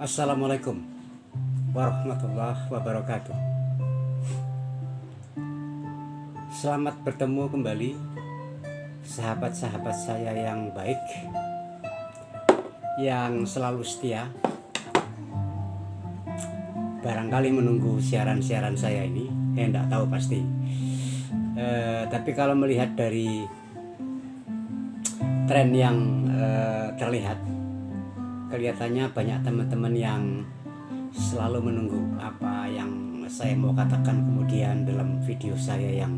Assalamualaikum warahmatullahi wabarakatuh. Selamat bertemu kembali sahabat-sahabat saya yang baik, yang selalu setia, barangkali menunggu siaran-siaran saya ini. Enggak tahu pasti. Tapi kalau melihat dari tren yang terlihat, kelihatannya banyak teman-teman yang selalu menunggu apa yang saya mau katakan kemudian dalam video saya yang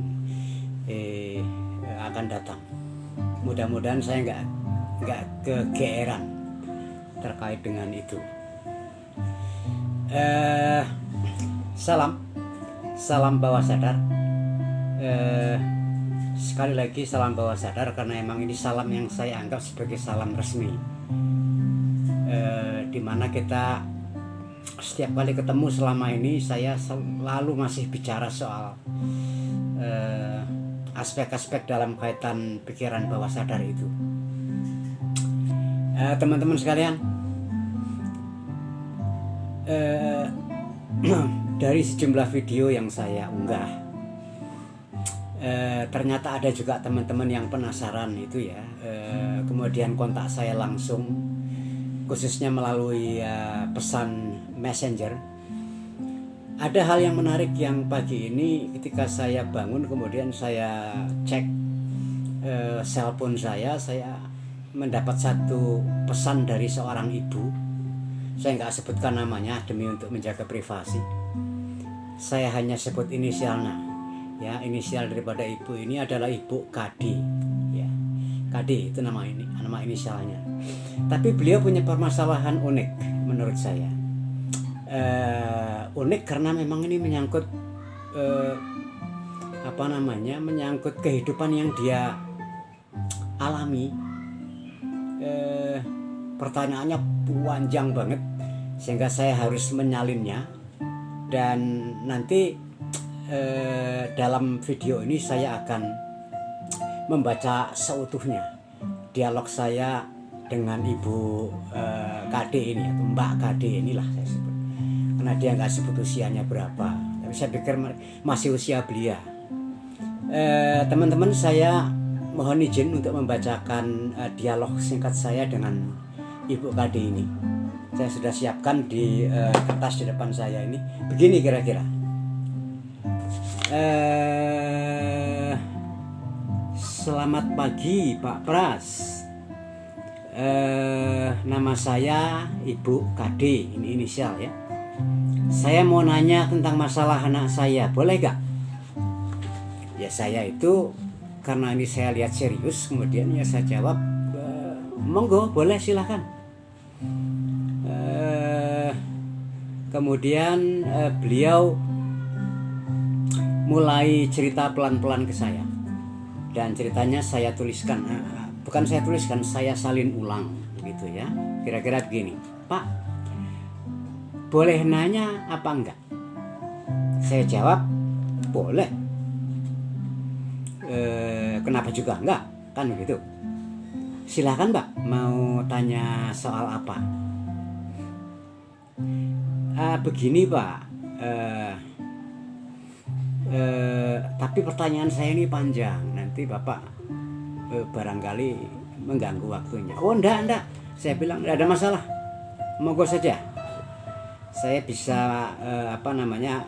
akan datang. Mudah-mudahan saya nggak kegeeran terkait dengan itu. Salam bawah sadar. Sekali lagi salam bawah sadar, karena emang ini salam yang saya anggap sebagai salam resmi, dimana kita setiap kali ketemu selama ini saya selalu masih bicara soal aspek-aspek dalam kaitan pikiran bawah sadar itu. Teman-teman sekalian, dari sejumlah video yang saya unggah, ternyata ada juga teman-teman yang penasaran itu ya, kemudian kontak saya langsung, khususnya melalui pesan messenger. Ada hal yang menarik yang pagi ini ketika saya bangun kemudian saya cek cellphone saya mendapat satu pesan dari seorang ibu. Saya nggak sebutkan namanya demi untuk menjaga privasi. Saya hanya sebut inisialnya. Ya, inisial daripada ibu ini adalah Ibu Kadi. Ya, Kadi itu nama inisialnya. Tapi beliau punya permasalahan unik menurut saya. Unik karena memang ini menyangkut menyangkut kehidupan yang dia alami. Pertanyaannya panjang banget sehingga saya harus menyalinnya, dan nanti dalam video ini saya akan membaca seutuhnya dialog saya dengan Ibu KD ini, atau Mbak KD inilah saya sebut, karena dia nggak sebut usianya berapa, tapi saya pikir masih usia belia. Teman-teman, saya mohon izin untuk membacakan dialog singkat saya dengan Ibu KD ini. Saya sudah siapkan di kertas di depan saya ini. Begini kira-kira. Selamat pagi Pak Pras. Nama saya Ibu KD, ini inisial ya. Saya mau nanya tentang masalah anak saya, boleh gak? Ya, saya itu karena ini saya lihat serius, kemudian ya saya jawab, monggo, boleh, silakan. Kemudian beliau mulai cerita pelan-pelan ke saya, dan ceritanya saya tuliskan, bukan saya tuliskan, saya salin ulang gitu ya. Kira-kira begini, Pak, boleh nanya apa enggak? Saya jawab, boleh. Kenapa juga enggak, kan begitu. Silakan Pak, mau tanya soal apa? Begini Pak, tapi pertanyaan saya ini panjang, nanti Bapak barangkali mengganggu waktunya. Oh enggak, saya bilang enggak ada masalah, monggo saja. Saya bisa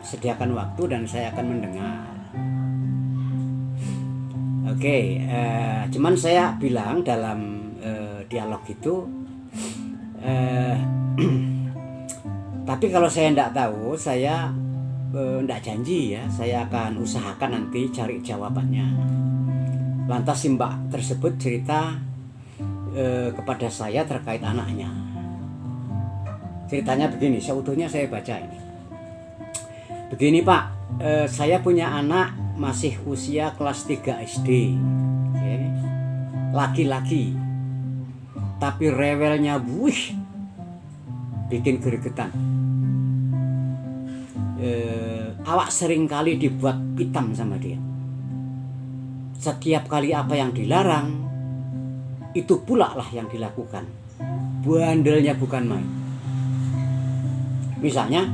sediakan waktu dan saya akan mendengar. Oke, cuman saya bilang dalam dialog itu, tapi kalau saya enggak tahu, saya enggak janji ya, saya akan usahakan nanti cari jawabannya. Lantas si Mbak tersebut cerita kepada saya terkait anaknya. Ceritanya begini, seutuhnya saya baca ini. Begini Pak, saya punya anak masih usia kelas 3 SD, laki-laki, tapi rewelnya bikin gregetan. Awak sering kali dibuat pitam sama dia. Setiap kali apa yang dilarang, itu pula lah yang dilakukan. Bandelnya bukan main. Misalnya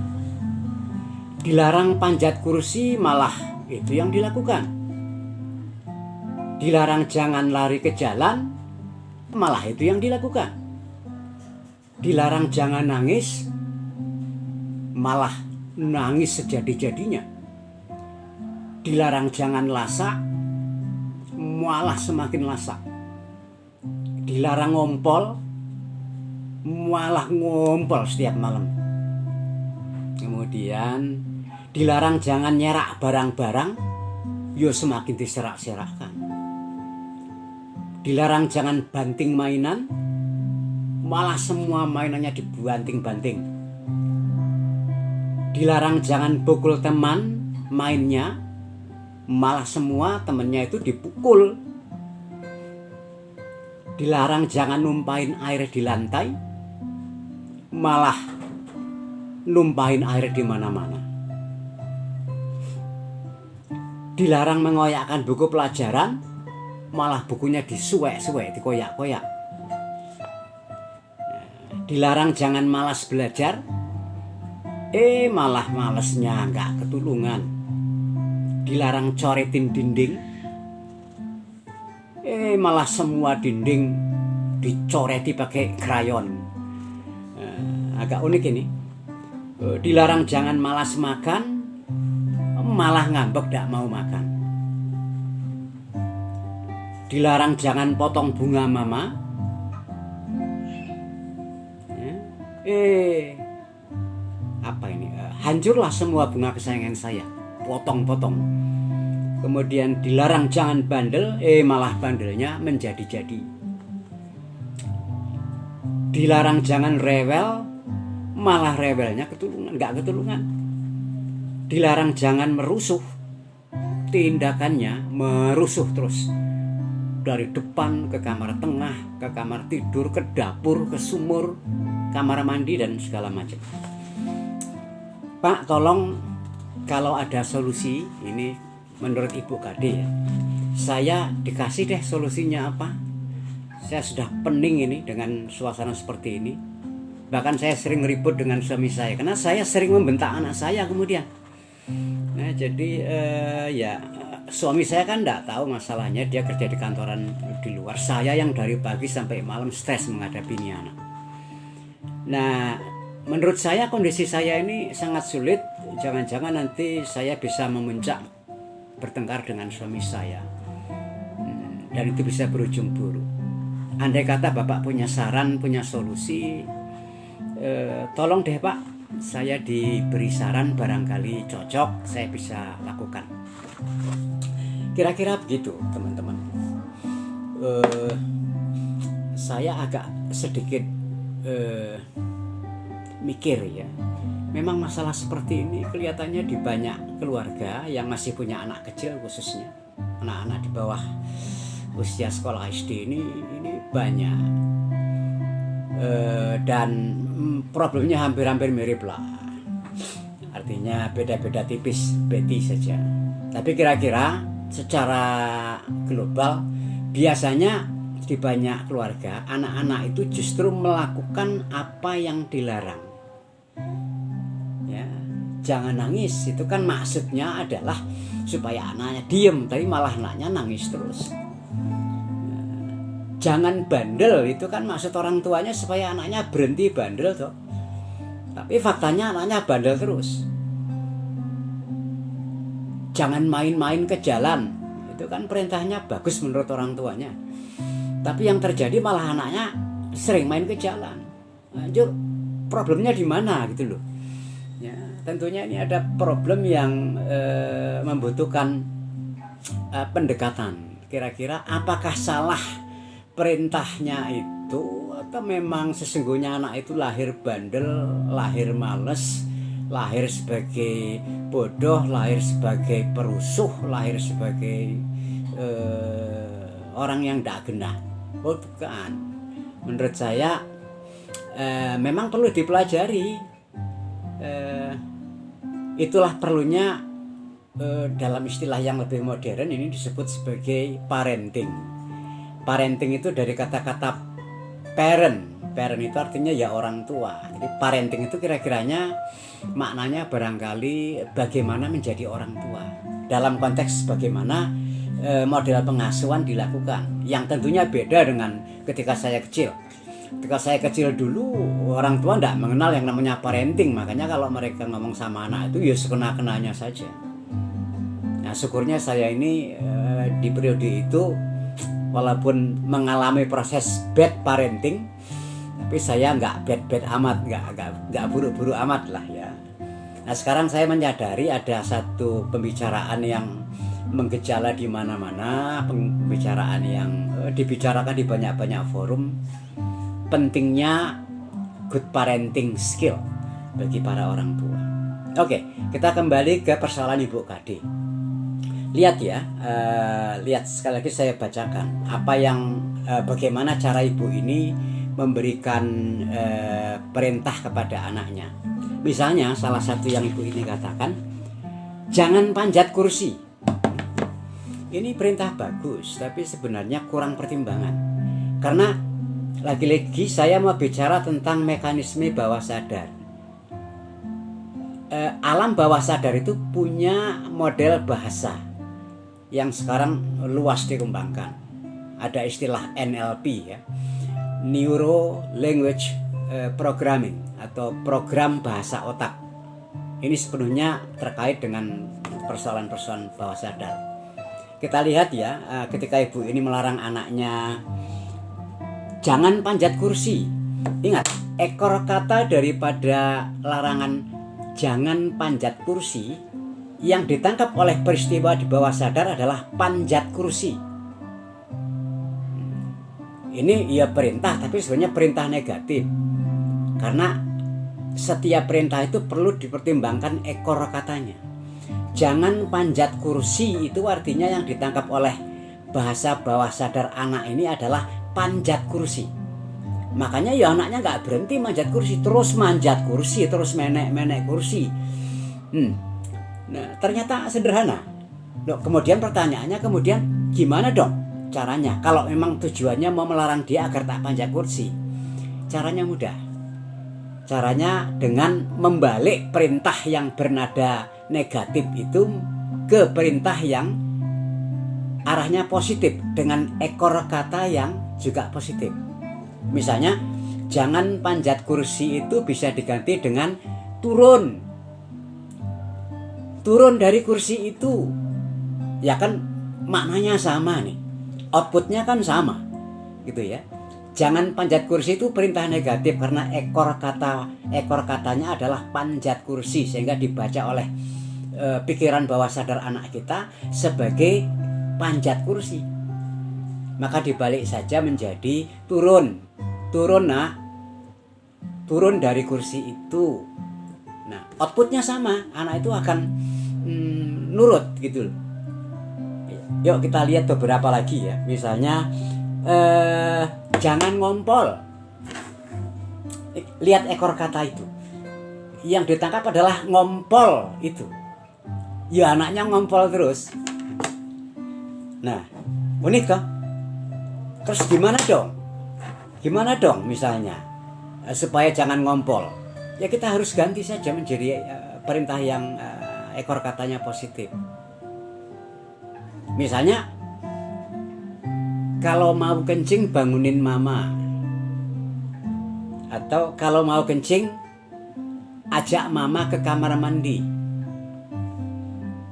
dilarang panjat kursi, malah itu yang dilakukan. Dilarang jangan lari ke jalan, malah itu yang dilakukan. Dilarang jangan nangis, malah nangis sejadi-jadinya. Dilarang jangan lasak, malah semakin lasak. Dilarang ngompol, malah ngompol setiap malam. Kemudian dilarang jangan nyerak barang-barang, yo semakin diserak-serakkan. Dilarang jangan banting mainan, malah semua mainannya dibanting-banting. Dilarang jangan pukul teman mainnya, malah semua temannya itu dipukul. Dilarang jangan numpahin air di lantai, malah numpahin air di mana-mana. Dilarang mengoyakkan buku pelajaran, malah bukunya disuwek-suwek, dikoyak-koyak. Dilarang jangan malas belajar, malah malesnya nggak ketulungan. Dilarang coretin dinding, malah semua dinding dicoreti pakai krayon. Agak unik ini. Dilarang jangan malas makan, malah ngambek gak mau makan. Dilarang jangan potong bunga mama, apa ini? Hancurlah semua bunga kesayangan saya, potong-potong. Kemudian dilarang jangan bandel, malah bandelnya menjadi-jadi. Dilarang jangan rewel, malah rewelnya ketulungan, nggak ketulungan. Dilarang jangan merusuh, tindakannya merusuh terus. Dari depan ke kamar tengah, ke kamar tidur, ke dapur, ke sumur, kamar mandi, dan segala macam. Pak, tolong kalau ada solusi, ini menurut Ibu Kade ya, saya dikasih deh solusinya apa. Saya sudah pening ini dengan suasana seperti ini. Bahkan saya sering ribut dengan suami saya karena saya sering membentak anak saya kemudian. Nah jadi ya suami saya kan enggak tahu masalahnya, dia kerja di kantoran di luar. Saya yang dari pagi sampai malam stres menghadapi ini anak. Nah menurut saya kondisi saya ini sangat sulit. Jangan-jangan nanti saya bisa memuncak bertengkar dengan suami saya, dan itu bisa berujung buruk. Andai kata Bapak punya saran, punya solusi, tolong deh Pak, saya diberi saran, barangkali cocok, saya bisa lakukan. Kira-kira begitu teman-teman. Saya agak sedikit mikir ya. Memang masalah seperti ini kelihatannya di banyak keluarga yang masih punya anak kecil, khususnya anak-anak di bawah usia sekolah SD ini banyak. Dan problemnya hampir-hampir mirip lah. Artinya beda-beda tipis, beti saja. Tapi kira-kira secara global biasanya di banyak keluarga anak-anak itu justru melakukan apa yang dilarang. Ya, jangan nangis, itu kan maksudnya adalah supaya anaknya diem, tapi malah anaknya nangis terus. Jangan bandel, itu kan maksud orang tuanya supaya anaknya berhenti bandel toh. Tapi faktanya anaknya bandel terus. Jangan main-main ke jalan, itu kan perintahnya bagus menurut orang tuanya. Tapi yang terjadi malah anaknya sering main ke jalan. Anjur, problemnya di mana gitu loh. Ya, tentunya ini ada problem yang membutuhkan pendekatan. Kira-kira apakah salah perintahnya itu, atau memang sesungguhnya anak itu lahir bandel, lahir males, lahir sebagai bodoh, lahir sebagai perusuh, lahir sebagai orang yang tidak genah. Oh bukan, menurut saya memang perlu dipelajari. Itulah perlunya dalam istilah yang lebih modern ini disebut sebagai parenting. Parenting itu dari kata-kata parent, Parent itu artinya ya orang tua. Jadi parenting itu kira-kiranya maknanya barangkali bagaimana menjadi orang tua. Dalam konteks bagaimana model pengasuhan dilakukan. Yang tentunya beda dengan ketika saya kecil. Ketika saya kecil dulu, orang tua tidak mengenal yang namanya parenting. Makanya kalau mereka ngomong sama anak itu ya sekena-kenanya saja. Nah, syukurnya saya ini di periode itu walaupun mengalami proses bad parenting, tapi saya nggak bad amat, nggak buruk-buruk amat lah ya. Nah, sekarang saya menyadari ada satu pembicaraan yang menggejala di mana-mana, pembicaraan yang dibicarakan di banyak-banyak forum, pentingnya good parenting skill bagi para orang tua. Oke, kita kembali ke persoalan Ibu Kade. Lihat ya, lihat sekali lagi saya bacakan apa yang bagaimana cara ibu ini memberikan perintah kepada anaknya. Misalnya salah satu yang ibu ini katakan, jangan panjat kursi. Ini perintah bagus, tapi sebenarnya kurang pertimbangan. Karena lagi-lagi saya mau bicara tentang mekanisme bawah sadar. Alam bawah sadar itu punya model bahasa yang sekarang luas dikembangkan. Ada istilah NLP ya, Neuro Language Programming atau program bahasa otak. Ini sepenuhnya terkait dengan persoalan-persoalan bawah sadar. Kita lihat ya, ketika ibu ini melarang anaknya jangan panjat kursi. Ingat, ekor kata daripada larangan jangan panjat kursi yang ditangkap oleh peristiwa di bawah sadar adalah panjat kursi. Ini ya perintah, tapi sebenarnya perintah negatif. Karena setiap perintah itu perlu dipertimbangkan ekor katanya. Jangan panjat kursi itu artinya yang ditangkap oleh bahasa bawah sadar anak ini adalah panjat kursi. Makanya ya anaknya nggak berhenti manjat kursi, terus manjat kursi, terus menek kursi. Nah, ternyata sederhana. Loh, kemudian pertanyaannya gimana dong caranya? Kalau memang tujuannya mau melarang dia agar tak panjat kursi, caranya mudah. Caranya dengan membalik perintah yang bernada negatif itu ke perintah yang arahnya positif dengan ekor kata yang juga positif. Misalnya, jangan panjat kursi itu bisa diganti dengan turun. Turun dari kursi itu. Ya kan maknanya sama nih. Outputnya kan sama. Gitu ya. Jangan panjat kursi itu perintah negatif karena ekor katanya adalah panjat kursi, sehingga dibaca oleh pikiran bawah sadar anak kita sebagai panjat kursi. Maka dibalik saja menjadi turun dari kursi itu. Nah, outputnya sama, anak itu akan nurut gitu loh. Yuk kita lihat beberapa lagi ya. Misalnya jangan ngompol. Lihat ekor kata itu. Yang ditangkap adalah ngompol itu. Ya anaknya ngompol terus. Nah, unik kan? Terus gimana dong misalnya supaya jangan ngompol? Ya kita harus ganti saja menjadi perintah yang ekor katanya positif. Misalnya, kalau mau kencing bangunin mama. Atau kalau mau kencing ajak mama ke kamar mandi.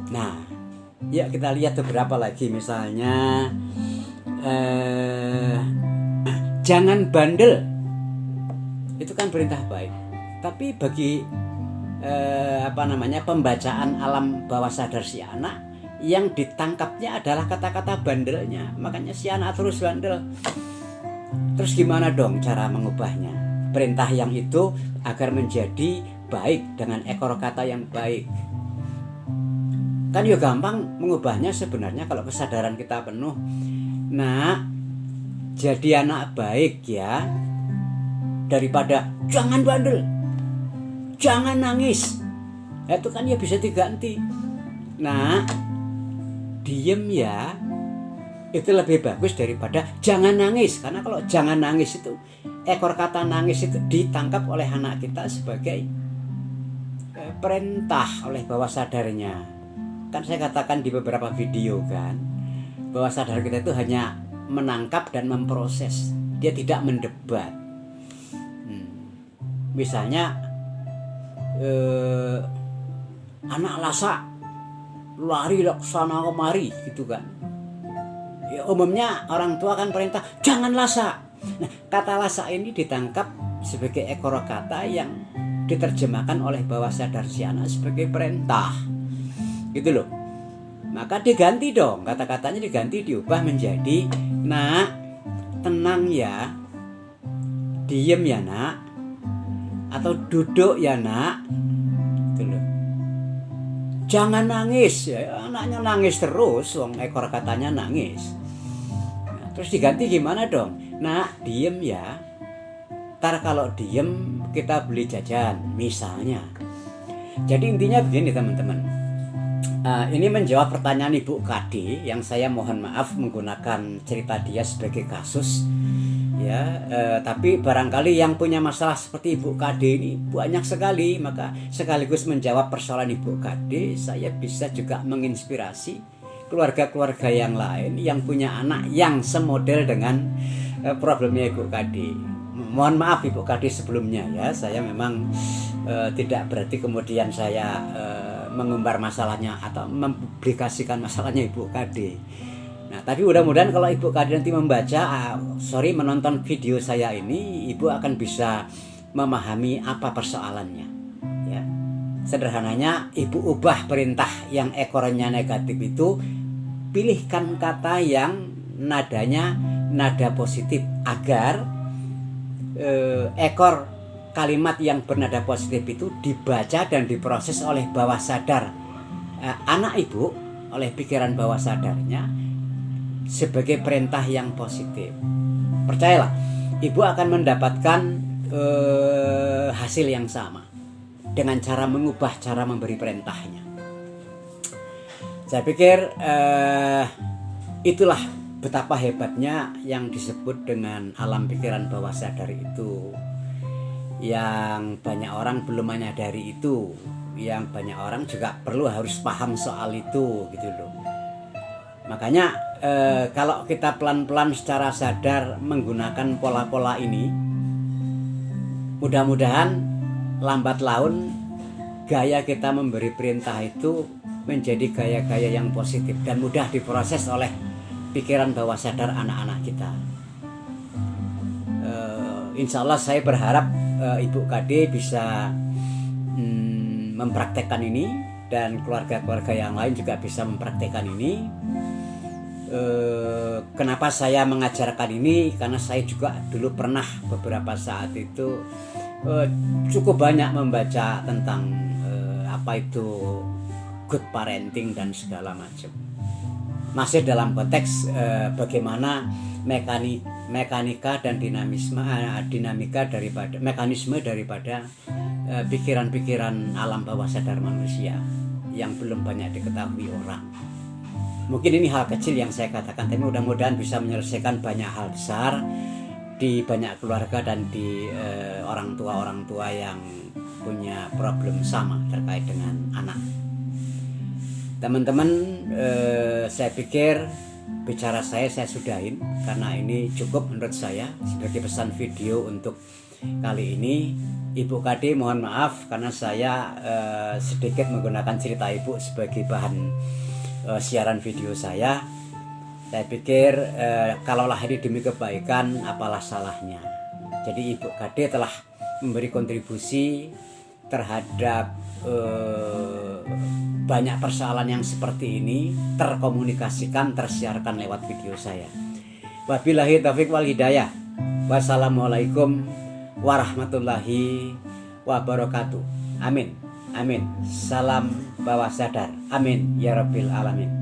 Nah, ya kita lihat beberapa lagi. Misalnya jangan bandel. Itu kan perintah baik. Tapi bagi pembacaan alam bawah sadar si anak, yang ditangkapnya adalah kata-kata bandelnya. Makanya si anak terus bandel. Terus gimana dong cara mengubahnya? Perintah yang itu agar menjadi baik dengan ekor kata yang baik. Kan ya gampang mengubahnya sebenarnya kalau kesadaran kita penuh. Nah, jadi anak baik ya. Daripada jangan bandel, jangan nangis. Itu kan ya bisa diganti. Nah, diem ya, itu lebih bagus daripada jangan nangis. Karena kalau jangan nangis itu, ekor kata nangis itu ditangkap oleh anak kita sebagai perintah oleh bawah sadarnya. Kan saya katakan di beberapa video kan, bawah sadar kita itu hanya menangkap dan memproses, dia tidak mendebat. Misalnya anak lasa lari sana kemari gitu kan, ya, umumnya orang tua kan perintah jangan lasa. Nah, kata lasa ini ditangkap sebagai ekor kata yang diterjemahkan oleh bawah sadar si anak sebagai perintah gitu loh. Maka diganti dong, kata-katanya diganti, diubah menjadi nak tenang ya, diem ya nak, atau duduk ya nak gitu loh. Jangan nangis ya, anaknya nangis terus, wong ekor katanya nangis. Nah, terus diganti gimana dong? Nak diem ya, ntar kalau diem kita beli jajan misalnya. Jadi intinya begini teman-teman, ini menjawab pertanyaan Ibu KD yang saya mohon maaf menggunakan cerita dia sebagai kasus ya, tapi barangkali yang punya masalah seperti Ibu KD ini banyak sekali, maka sekaligus menjawab persoalan Ibu KD, saya bisa juga menginspirasi keluarga-keluarga yang lain yang punya anak yang semodel dengan problemnya Ibu KD. Mohon maaf Ibu KD sebelumnya ya, saya memang tidak berarti kemudian saya mengumbar masalahnya atau mempublikasikan masalahnya Ibu KD. Nah, tapi mudah-mudahan kalau Ibu KD nanti membaca, menonton video saya ini, Ibu akan bisa memahami apa persoalannya. Ya, sederhananya Ibu ubah perintah yang ekornya negatif itu, pilihkan kata yang nadanya nada positif agar ekor kalimat yang bernada positif itu dibaca dan diproses oleh bawah sadar anak Ibu, oleh pikiran bawah sadarnya sebagai perintah yang positif. Percayalah, Ibu akan mendapatkan hasil yang sama dengan cara mengubah cara memberi perintahnya. Saya pikir itulah betapa hebatnya yang disebut dengan alam pikiran bawah sadar itu, yang banyak orang belum menyadari itu, yang banyak orang juga perlu harus paham soal itu gitu loh. Makanya kalau kita pelan-pelan secara sadar menggunakan pola-pola ini, mudah-mudahan lambat laun gaya kita memberi perintah itu menjadi gaya-gaya yang positif dan mudah diproses oleh pikiran bawah sadar anak-anak kita. Insya Allah saya berharap Ibu KD bisa mempraktekkan ini, dan keluarga-keluarga yang lain juga bisa mempraktekkan ini. Kenapa saya mengajarkan ini? Karena saya juga dulu pernah beberapa saat itu cukup banyak membaca tentang apa itu good parenting dan segala macam. Masih dalam konteks bagaimana mekanika dan dinamika daripada mekanisme daripada pikiran-pikiran alam bawah sadar manusia yang belum banyak diketahui orang. Mungkin ini hal kecil yang saya katakan, tapi mudah-mudahan bisa menyelesaikan banyak hal besar di banyak keluarga dan di orang tua yang punya problem sama terkait dengan anak. Teman-teman, saya pikir bicara saya sudahin karena ini cukup menurut saya sebagai pesan video untuk kali ini. Ibu KD mohon maaf karena saya sedikit menggunakan cerita Ibu sebagai bahan siaran video saya. Saya pikir kalaulah ini demi kebaikan, apalah salahnya. Jadi Ibu KD telah memberi kontribusi terhadap banyak persoalan yang seperti ini terkomunikasikan, tersiarkan lewat video saya. Wabillahi taufiq wal hidayah. Wassalamualaikum warahmatullahi wabarakatuh. Amin. Amin. Salam bawah sadar. Amin ya rabbil alamin.